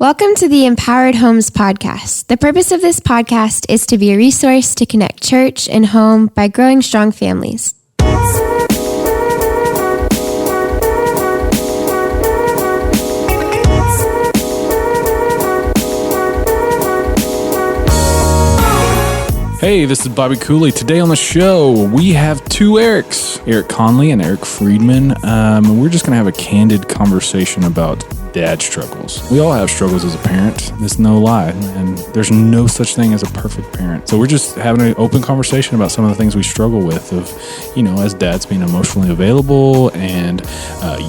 Welcome to the Empowered Homes podcast. The purpose of this podcast is to be a resource to connect church and home by growing strong families. Hey, this is Bobby Cooley. Today on the show, we have two Erics, Eric Conley and Eric Friedmann. We're just going to have a candid conversation about dad struggles. We all have struggles as a parent. There's no lie. And there's no such thing as a perfect parent. So we're just having an open conversation about some of the things we struggle with of, as dads being emotionally available and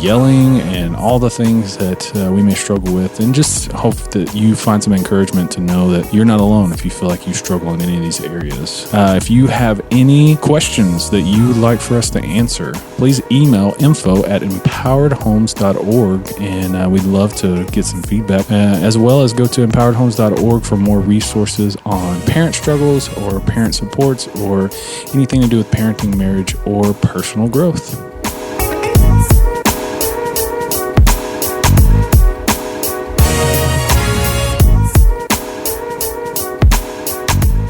yelling and all the things that we may struggle with. And just hope that you find some encouragement to know that you're not alone if you feel like you struggle in any of these areas. If you have any questions that you would like for us to answer, please email info@empoweredhomes.org, and we'd love to get some feedback, as well as go to empoweredhomes.org for more resources on parent struggles or parent supports or anything to do with parenting, marriage, or personal growth.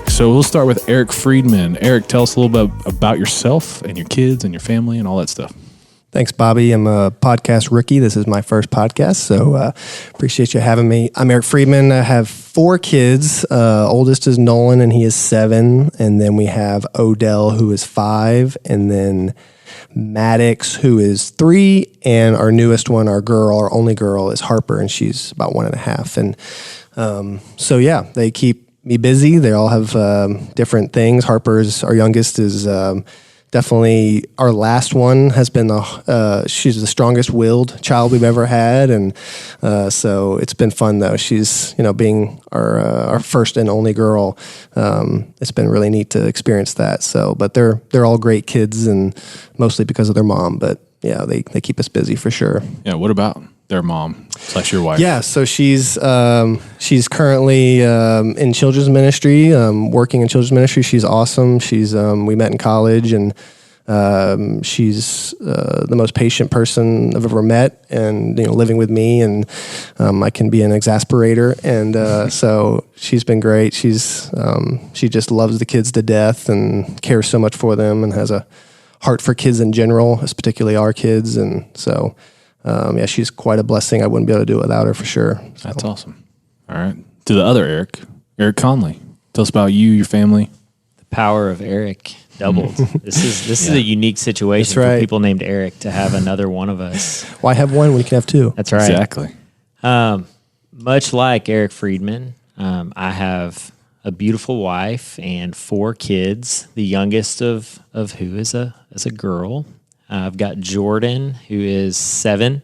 So we'll start with Eric Friedmann. Eric, tell us a little bit about yourself and your kids and your family and all that stuff. Thanks, Bobby. I'm a podcast rookie. This is my first podcast, so appreciate you having me. I'm Eric Friedmann. I have 4 kids. Oldest is Nolan, and he is 7. And then we have Odell, who is 5. And then Maddox, who is 3. And our newest one, our only girl, is Harper, and she's about 1.5. And they keep me busy. They all have different things. Our youngest, is definitely our last one. Has been she's the strongest willed child we've ever had, and so it's been fun though. She's being our first and only girl. It's been really neat to experience that. So, but they're all great kids, and mostly because of their mom. But yeah, they keep us busy for sure. Yeah. What about their mom / your wife? Yeah, so she's currently in children's ministry, working in children's ministry. She's awesome. We met in college, and she's the most patient person I've ever met, and living with me, and I can be an exasperator, and so she's been great. She just loves the kids to death and cares so much for them, and has a heart for kids in general, particularly our kids, and so. She's quite a blessing. I wouldn't be able to do it without her for sure. So. That's awesome. All right. To the other Eric Conley. Tell us about you, your family. The power of Eric doubled. This is a unique situation for people named Eric to have another one of us. Why have one when you can have 2? That's right. Exactly. Much like Eric Friedmann, I have a beautiful wife and 4 kids. The youngest of who is a girl. I've got Jordan, who is 7,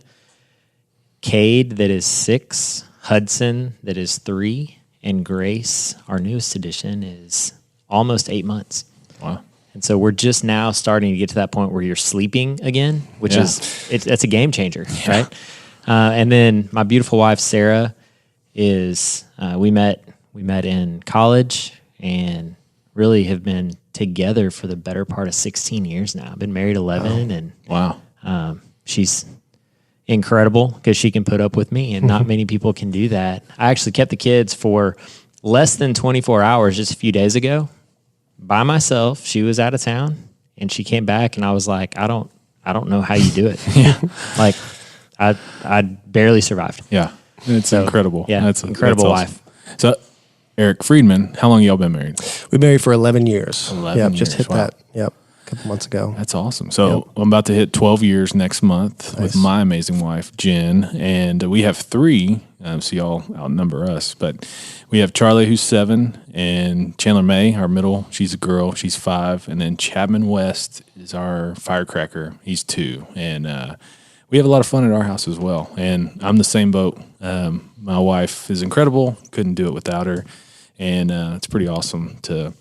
Cade, that is 6, Hudson, that is 3, and Grace, our newest addition, is almost 8 months. Wow. And so we're just now starting to get to that point where you're sleeping again, which that's a game changer, right? And then my beautiful wife, Sarah, is we met in college and really have been together for the better part of 16 years now. I've been married 11, and she's incredible because she can put up with me, and not many people can do that. I actually kept the kids for less than 24 hours just a few days ago by myself. She was out of town, and she came back, and I was like, I don't know how you do it. Like I barely survived. Yeah, it's incredible. Yeah, that's incredible wife. So. Eric Friedmann, how long y'all been married? We've been married for 11 years. 11 years. Just hit that. Yep, a couple months ago. That's awesome. So I'm about to hit 12 years next month with my amazing wife, Jen, and we have 3, so y'all outnumber us, but we have Charlie, who's 7, and Chandler May, our middle, she's a girl, she's 5, and then Chapman West is our firecracker, he's 2, and we have a lot of fun at our house as well, and I'm the same boat. My wife is incredible, couldn't do it without her. And it's pretty awesome to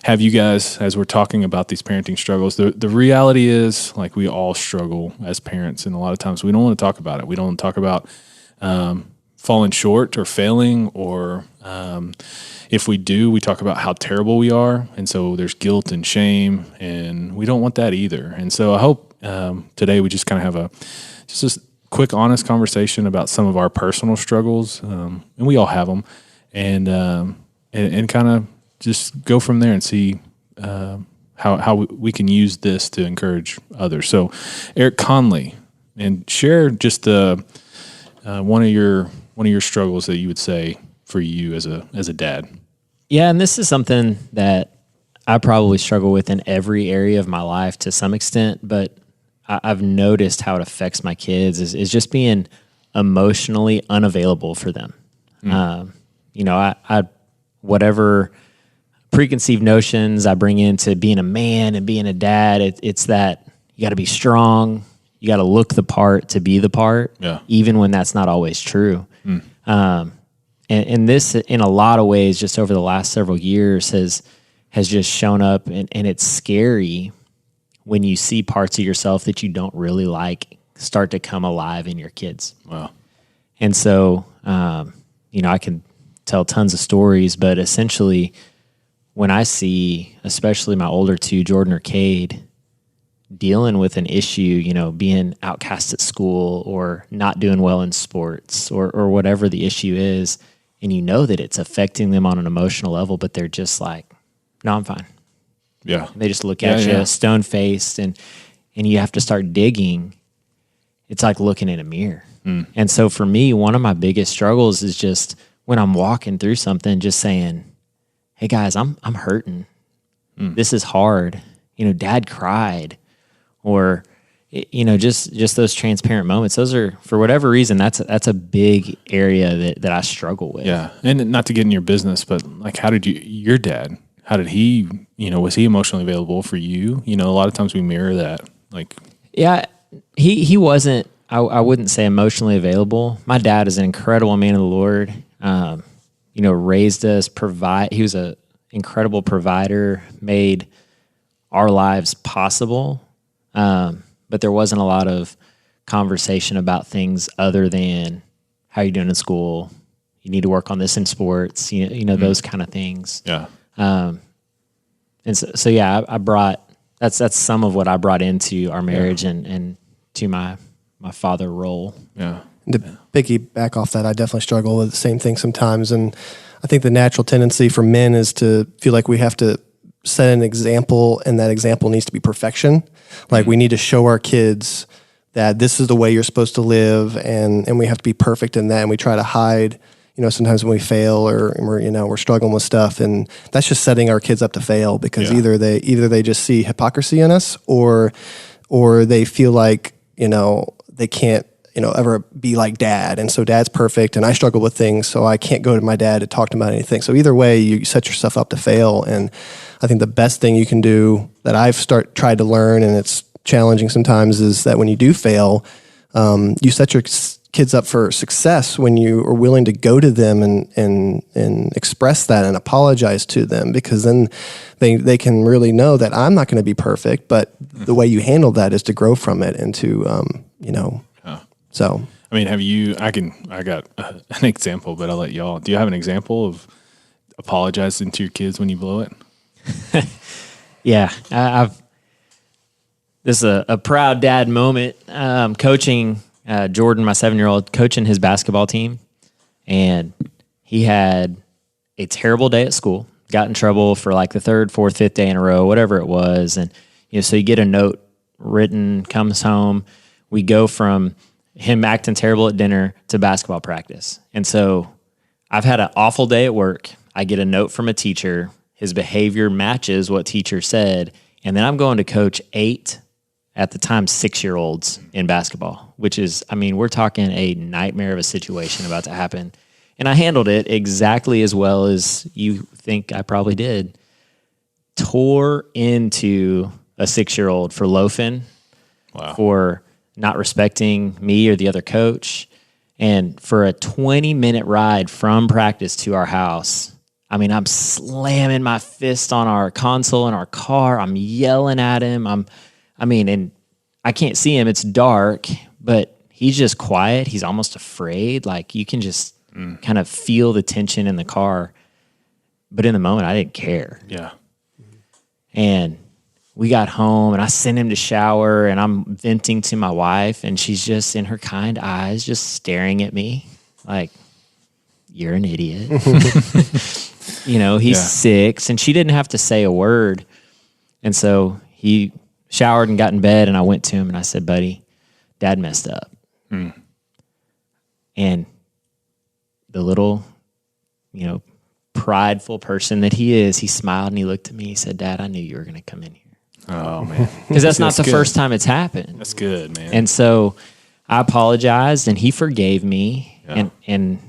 have you guys as we're talking about these parenting struggles. The reality is, like, we all struggle as parents, and a lot of times we don't want to talk about it. We don't want to talk about falling short or failing, or if we do, we talk about how terrible we are. And so there's guilt and shame, and we don't want that either. And so I hope today we just kind of have a quick, honest conversation about some of our personal struggles, and we all have them, and kind of just go from there and see how we can use this to encourage others. So, Eric Conley, and share just one of your struggles that you would say for you as a dad. Yeah, and this is something that I probably struggle with in every area of my life to some extent, but I've noticed how it affects my kids is just being emotionally unavailable for them. I whatever preconceived notions I bring into being a man and being a dad, it's that you got to be strong, you got to look the part to be the part, even when that's not always true. And this, in a lot of ways, just over the last several years, has just shown up, and it's scary when you see parts of yourself that you don't really like start to come alive in your kids. Wow. And so, I can tell tons of stories, but essentially, when I see, especially my older two, Jordan or Cade, dealing with an issue, being outcast at school or not doing well in sports or whatever the issue is, and that it's affecting them on an emotional level, but they're just like, no, I'm fine. Yeah. And they just look at you stone-faced, and you have to start digging. It's like looking in a mirror. And so for me, one of my biggest struggles is just when I'm walking through something, just saying, hey guys, I'm hurting. This is hard. Dad cried. Or, just those transparent moments. Those are, for whatever reason, that's a big area that I struggle with. Yeah. And not to get in your business, but like, your dad, how did he, was he emotionally available for you? A lot of times we mirror that. Like, yeah, he wasn't, I wouldn't say emotionally available. My dad is an incredible man of the Lord. Raised us, he was an incredible provider, made our lives possible. But there wasn't a lot of conversation about things other than how you doing in school. You need to work on this in sports, those kind of things. Yeah. And so I brought, that's some of what I brought into our marriage and to my father role. Yeah. To piggyback off that, I definitely struggle with the same thing sometimes. And I think the natural tendency for men is to feel like we have to set an example, and that example needs to be perfection. Like we need to show our kids that this is the way you're supposed to live, and we have to be perfect in that. And we try to hide, sometimes when we fail or we're struggling with stuff, and that's just setting our kids up to fail because either they just see hypocrisy in us, or they feel like they can't ever be like dad. And so dad's perfect and I struggle with things, so I can't go to my dad to talk to him about anything. So either way, you set yourself up to fail. And I think the best thing you can do that I've tried to learn, and it's challenging sometimes, is that when you do fail, you set your kids up for success when you are willing to go to them and express that and apologize to them, because then they can really know that I'm not going to be perfect, but the way you handle that is to grow from it and to, So, I mean, I got an example, but I'll let y'all. Do you have an example of apologizing to your kids when you blow it? Yeah. This is a proud dad moment. Coaching Jordan, my 7-year-old, coaching his basketball team. And he had a terrible day at school, got in trouble for like the 3rd, 4th, 5th day in a row, whatever it was. And, so you get a note written, comes home. We go from him acting terrible at dinner to basketball practice. And so I've had an awful day at work. I get a note from a teacher. His behavior matches what teacher said. And then I'm going to coach 8, at the time, 6-year-olds in basketball, which is, we're talking a nightmare of a situation about to happen. And I handled it exactly as well as you think I probably did. Tore into a 6-year-old for loafing, for not respecting me or the other coach. And for a 20-minute ride from practice to our house, I'm slamming my fist on our console in our car. I'm yelling at him. And I can't see him. It's dark, but he's just quiet. He's almost afraid. Like you can just kind of feel the tension in the car. But in the moment, I didn't care. Yeah. And we got home and I sent him to shower and I'm venting to my wife and she's just in her kind eyes, just staring at me like, you're an idiot. He's 6 and she didn't have to say a word. And so he showered and got in bed and I went to him and I said, buddy, Dad messed up. And the little, prideful person that he is, he smiled and he looked at me. He said, Dad, I knew you were going to come in here. Oh, man. Because that's not the first time it's happened. That's good, man. And so I apologized and he forgave me. Yeah. And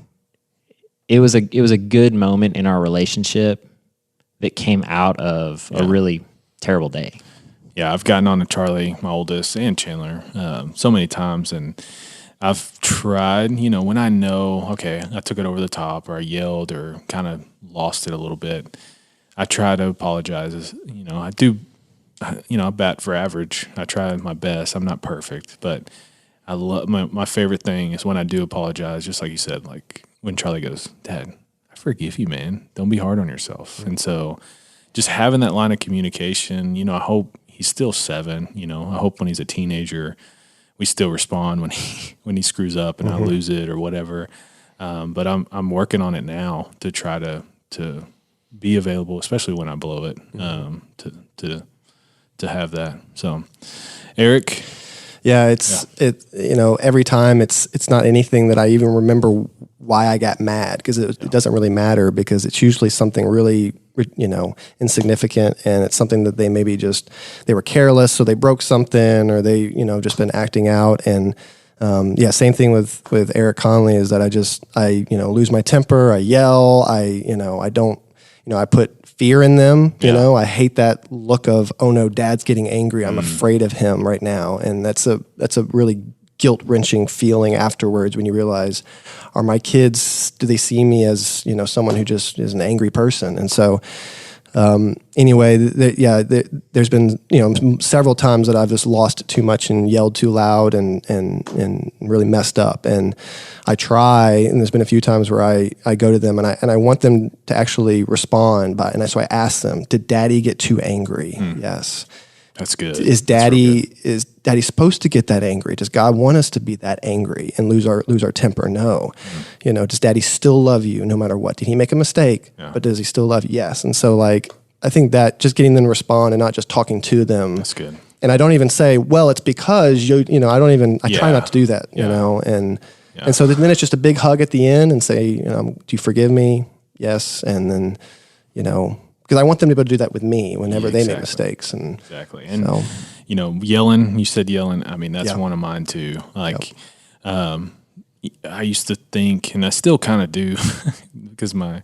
it was a good moment in our relationship that came out of a really terrible day. Yeah, I've gotten on to Charlie, my oldest, and Chandler so many times, and I've tried, when I know, okay, I took it over the top or I yelled or kind of lost it a little bit, I try to apologize. I do, I bat for average. I try my best. I'm not perfect, but I love my favorite thing is when I do apologize, just like you said, like when Charlie goes, Dad, I forgive you, man. Don't be hard on yourself. Mm-hmm. And so just having that line of communication, I hope he's still 7, I hope when he's a teenager, we still respond when he screws up and I lose it or whatever. But I'm working on it now to try to be available, especially when I blow it, to have that. So, Eric. Yeah, every time it's not anything that I even remember why I got mad, because it doesn't really matter, because it's usually something really, insignificant, and it's something that they maybe they were careless, so they broke something, or they, just been acting out. And same thing with Eric Conley is that I lose my temper, I yell, I don't, I put fear in them, I hate that look of, oh no, Dad's getting angry, I'm afraid of him right now. And that's a really guilt-wrenching feeling afterwards when you realize, are my kids, do they see me as, someone who just is an angry person? And so there's been, several times that I've just lost it too much and yelled too loud and really messed up. And I try, and there's been a few times where I go to them and I want them to actually respond so I ask them, did Daddy get too angry? Yes. That's good. Is Daddy supposed to get that angry? Does God want us to be that angry and lose our temper? No. Does Daddy still love you no matter what? Did he make a mistake? Yeah. But does he still love you? Yes. And so I think that just getting them to respond and not just talking to them. That's good. And I don't even say, well, it's because I try not to do that, and so then it's just a big hug at the end and say, do you forgive me? Yes. And then, because I want them to be able to do that with me whenever they make mistakes. And exactly. And, yelling, you said yelling. I mean, that's one of mine too. I used to think, and I still kind of do because my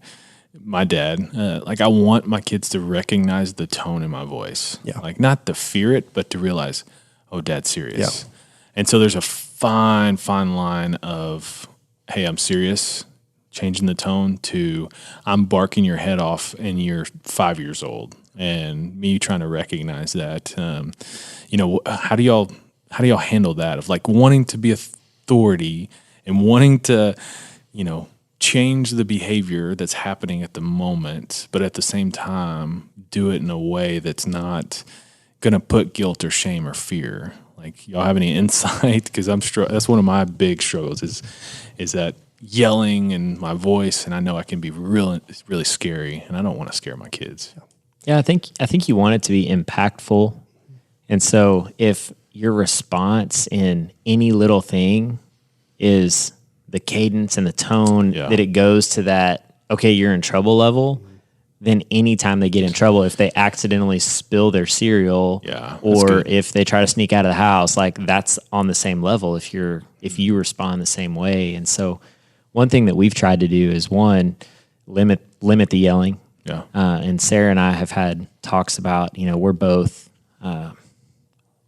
dad, I want my kids to recognize the tone in my voice. Yeah. Not to fear it, but to realize, oh, Dad's serious. Yeah. And so there's a fine line of, hey, I'm serious, changing the tone, to I'm barking your head off and you're 5 years old, and me trying to recognize that. How do y'all handle that of wanting to be authority and wanting to, change the behavior that's happening at the moment, but at the same time do it in a way that's not going to put guilt or shame or fear? Y'all have any insight? Because that's one of my big struggles is that yelling and my voice, and I know I can be really, really scary, and I don't want to scare my kids. Yeah, I think you want it to be impactful, and so if your response in any little thing is the cadence and the tone that it goes to that, okay, you're in trouble level, then anytime they get in trouble, if they accidentally spill their cereal, or if they try to sneak out of the house, that's on the same level if you respond the same way. And so one thing that we've tried to do is, one, limit the yelling. Yeah. And Sarah and I have had talks about, we're both,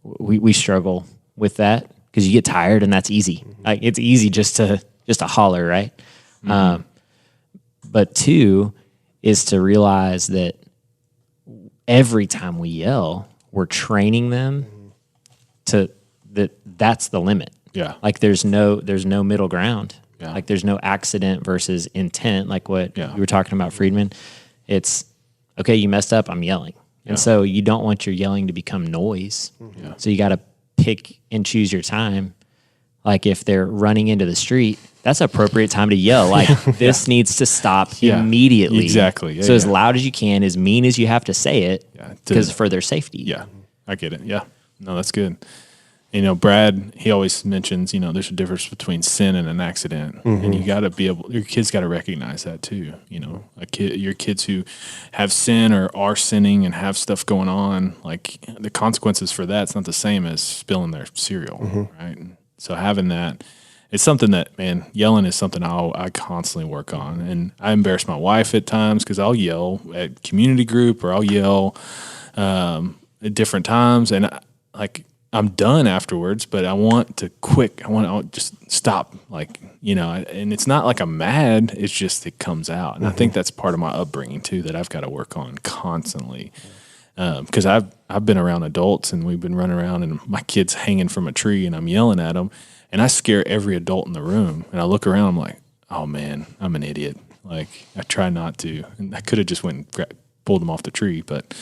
we struggle with that because you get tired and that's easy. It's easy just to holler, right? Mm-hmm. But 2 is to realize that every time we yell, we're training them that's the limit. Yeah. There's no middle ground. Yeah. There's no accident versus intent, what you were talking about, Friedman. It's, okay, you messed up, I'm yelling. And so you don't want your yelling to become noise. Yeah. So you got to pick and choose your time. Like if they're running into the street, that's appropriate time to yell. Like this needs to stop immediately. Exactly. Yeah, so as loud as you can, as mean as you have to say it, because for their safety. Yeah, I get it. Yeah. No, that's good. You know, Brad, he always mentions, you know, there's a difference between sin and an accident. And you got to be able, your kids got to recognize that too. You know, your kids who have sin or are sinning and have stuff going on, like the consequences for that's not the same as spilling their cereal, right? And so having that, it's something that, man, yelling is something I constantly work on. And I embarrass my wife at times because I'll yell at community group or I'll yell at different times. And I'm done afterwards, but I want to just stop, like, you know, and it's not like I'm mad. It's just, it comes out. And I think that's part of my upbringing too, that I've got to work on constantly. Because I've been around adults and we've been running around and my kid's hanging from a tree and I'm yelling at them and I scare every adult in the room. And I look around, I'm like, oh man, I'm an idiot. Like I try not to, and I could have just went and pulled them off the tree, but,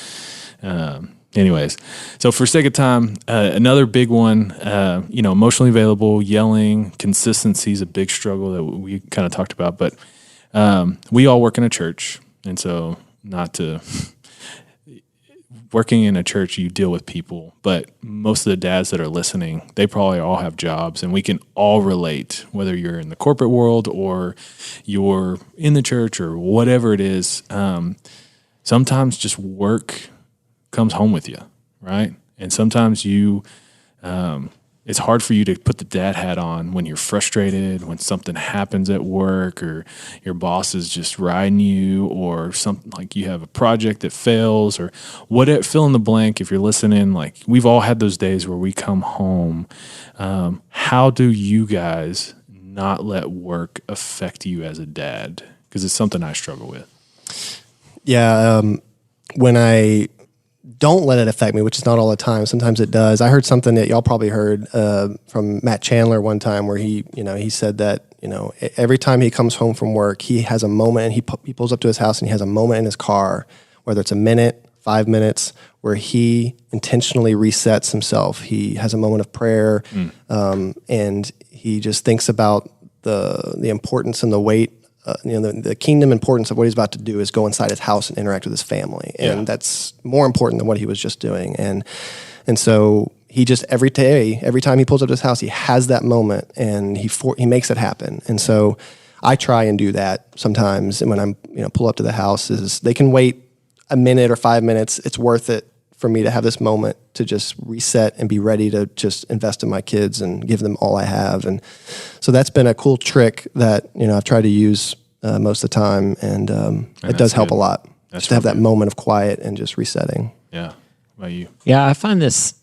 anyways, so for sake of time, another big one, you know, emotionally available, yelling, consistency is a big struggle that we kind of talked about, but we all work in a church. And so working in a church, you deal with people, but most of the dads that are listening, they probably all have jobs and we can all relate, whether you're in the corporate world or you're in the church or whatever it is. Sometimes just work comes home with you, right? And sometimes it's hard for you to put the dad hat on when you're frustrated, when something happens at work or your boss is just riding you or something, like you have a project that fails or whatever, fill in the blank. If you're listening, like we've all had those days where we come home. How do you guys not let work affect you as a dad? Because it's something I struggle with. Yeah. When I don't let it affect me, which is not all the time. Sometimes it does. I heard something that y'all probably heard from Matt Chandler one time where he said that, you know, every time he comes home from work, he has a moment and he pulls up to his house and he has a moment in his car, whether it's a minute, 5 minutes, where he intentionally resets himself. He has a moment of prayer and he just thinks about the importance and the weight. The kingdom importance of what he's about to do is go inside his house and interact with his family. And that's more important than what he was just doing. And so he just, every time he pulls up to his house, he has that moment and he makes it happen. And so I try and do that sometimes. And when I'm, pull up to the house, is they can wait a minute or 5 minutes. It's worth it for me to have this moment to just reset and be ready to just invest in my kids and give them all I have. And so that's been a cool trick that, I've tried to use most of the time. And it does help a lot just to have that moment of quiet and just resetting. Yeah. How about you? Yeah, I find it's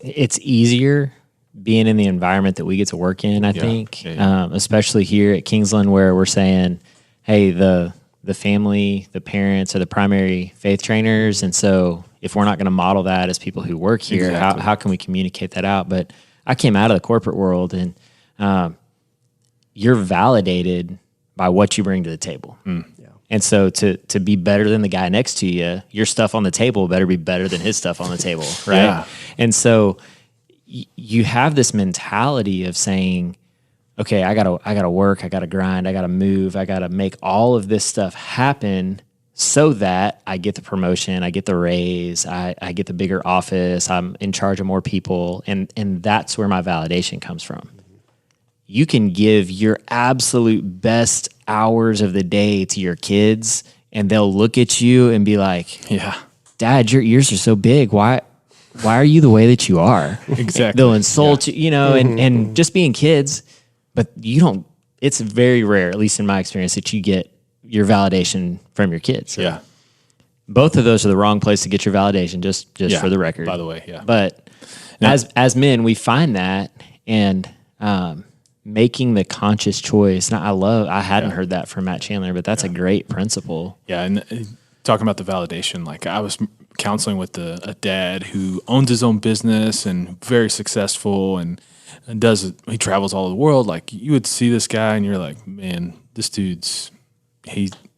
easier being in the environment that we get to work in, I think, especially here at Kingsland where we're saying, hey, the family, the parents are the primary faith trainers. And so if we're not going to model that as people who work here, how can we communicate that out? But I came out of the corporate world and you're validated by what you bring to the table. And so to be better than the guy next to you, your stuff on the table better be better than his stuff on the table, right? Yeah. And so you have this mentality of saying, okay, I gotta work, I gotta grind, I gotta move, I gotta make all of this stuff happen so that I get the promotion, I get the raise, I get the bigger office, I'm in charge of more people, and that's where my validation comes from. You can give your absolute best hours of the day to your kids, and they'll look at you and be like, "Yeah, Dad, your ears are so big. Why are you the way that you are?" Exactly. They'll insult you, and just being kids. But you don't, it's very rare, at least in my experience, that you get your validation from your kids. Yeah. Both of those are the wrong place to get your validation, just for the record. By the way, yeah. But as men, we find that and making the conscious choice. Now, I hadn't heard that from Matt Chandler, but that's a great principle. Yeah, and talking about the validation, like I was counseling with a dad who owns his own business and very successful and he travels all over the world. Like you would see this guy and you're like, man, this dude's,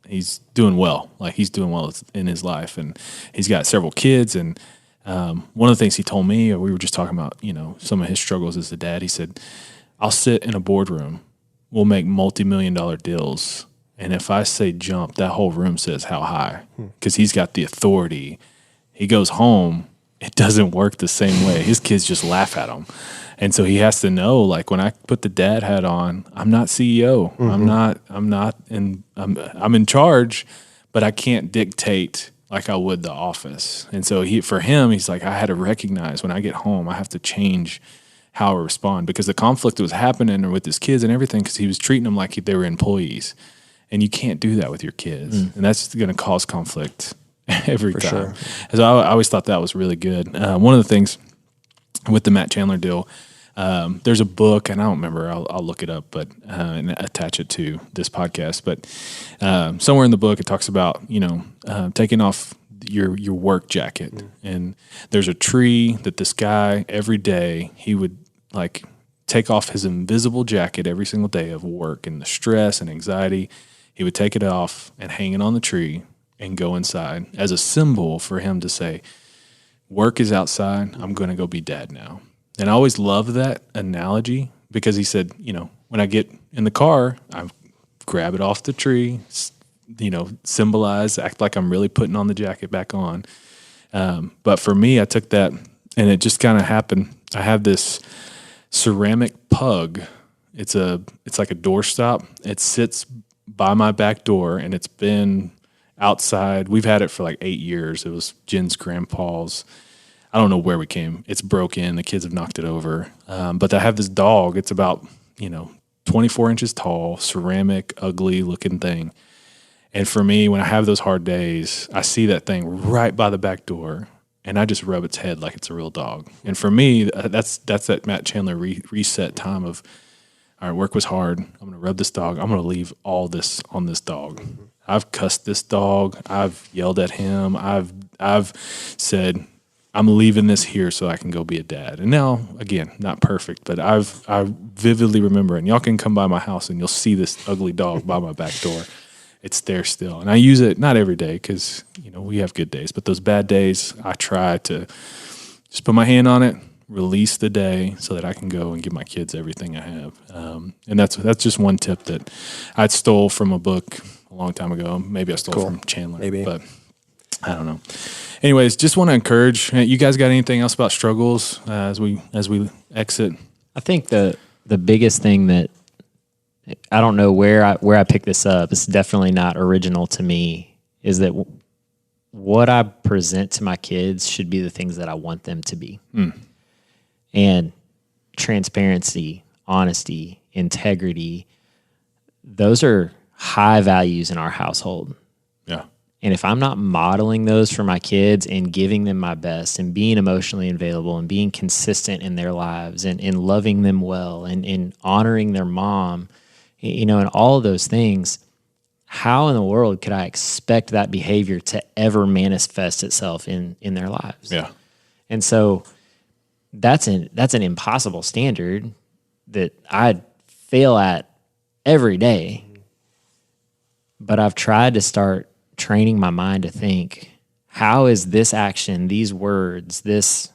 he's doing well. Like, he's doing well in his life, and he's got several kids. And one of the things he told me, we were just talking about, some of his struggles as a dad. He said, I'll sit in a boardroom, we'll make multi-million-dollar deals, and if I say jump, that whole room says how high, because he's got the authority. He goes home, it doesn't work the same way. His kids just laugh at him. And so he has to know, like, when I put the dad hat on, I'm not CEO. I'm in charge, but I can't dictate like I would the office. And so for him, he's like, I had to recognize when I get home, I have to change how I respond, because the conflict was happening with his kids and everything, because he was treating them like they were employees. And you can't do that with your kids. And that's going to cause conflict every time. Sure. So I always thought that was really good. One of the things with the Matt Chandler deal, there's a book, and I don't remember, I'll look it up, but and attach it to this podcast. But somewhere in the book, it talks about, taking off your work jacket. And there's a tree that this guy, every day, he would like take off his invisible jacket every single day of work and the stress and anxiety. He would take it off and hang it on the tree and go inside as a symbol for him to say, work is outside, I'm going to go be dad now. And I always loved that analogy, because he said, when I get in the car, I grab it off the tree, symbolize, act like I'm really putting on the jacket back on. But for me, I took that, and it just kind of happened. I have this ceramic pug. It's like a doorstop. It sits by my back door, and it's been outside. We've had it for like 8 years. It was Jen's grandpa's. I don't know where we came. It's broken. The kids have knocked it over. But I have this dog. It's about, 24 inches tall, ceramic, ugly looking thing. And for me, when I have those hard days, I see that thing right by the back door, and I just rub its head like it's a real dog. And for me, that's that Matt Chandler reset time of, all right, work was hard. I'm going to rub this dog. I'm going to leave all this on this dog. I've cussed this dog. I've yelled at him. I've said, I'm leaving this here so I can go be a dad. And now, again, not perfect, but I vividly remember, and y'all can come by my house and you'll see this ugly dog by my back door. It's there still. And I use it not every day, because, we have good days, but those bad days, I try to just put my hand on it, release the day so that I can go and give my kids everything I have. And that's just one tip that I stole from a book a long time ago. Maybe I stole from Chandler. Maybe. But I don't know. Anyways, just want to encourage. You guys got anything else about struggles as we exit? I think the biggest thing that, I don't know where I picked this up, it's definitely not original to me, is that what I present to my kids should be the things that I want them to be. And transparency, honesty, integrity, those are high values in our household. Yeah. And if I'm not modeling those for my kids and giving them my best and being emotionally available and being consistent in their lives and loving them well and honoring their mom, and all of those things, how in the world could I expect that behavior to ever manifest itself in their lives? Yeah. And so that's an impossible standard that I fail at every day. But I've tried to start training my mind to think, how is this action, these words, this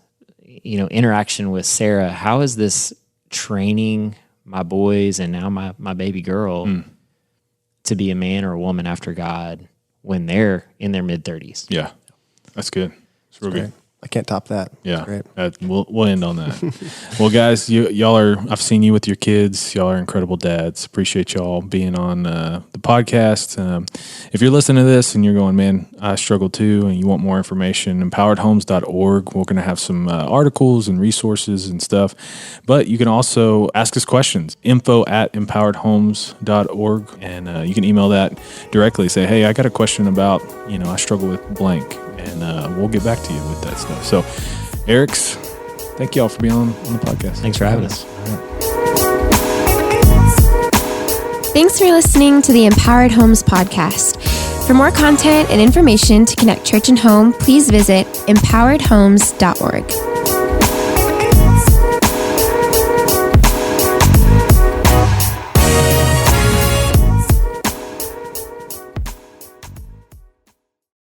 interaction with Sarah, how is this training my boys and now my baby girl to be a man or a woman after God when they're in their mid-30s? Yeah, that's good. It's real good. I can't top that. Yeah, we'll end on that. Well, guys, y'all are. I've seen you with your kids. Y'all are incredible dads. Appreciate y'all being on the podcast. If you're listening to this and you're going, man, I struggle too, and you want more information, empoweredhomes.org. We're going to have some articles and resources and stuff. But you can also ask us questions. info@empoweredhomes.org, and you can email that directly. Say, hey, I got a question about I struggle with blank. And we'll get back to you with that stuff. So, Eric's, thank you all for being on the podcast. Thanks for having us. Thanks for listening to the Empowered Homes podcast. For more content and information to connect church and home, please visit empoweredhomes.org.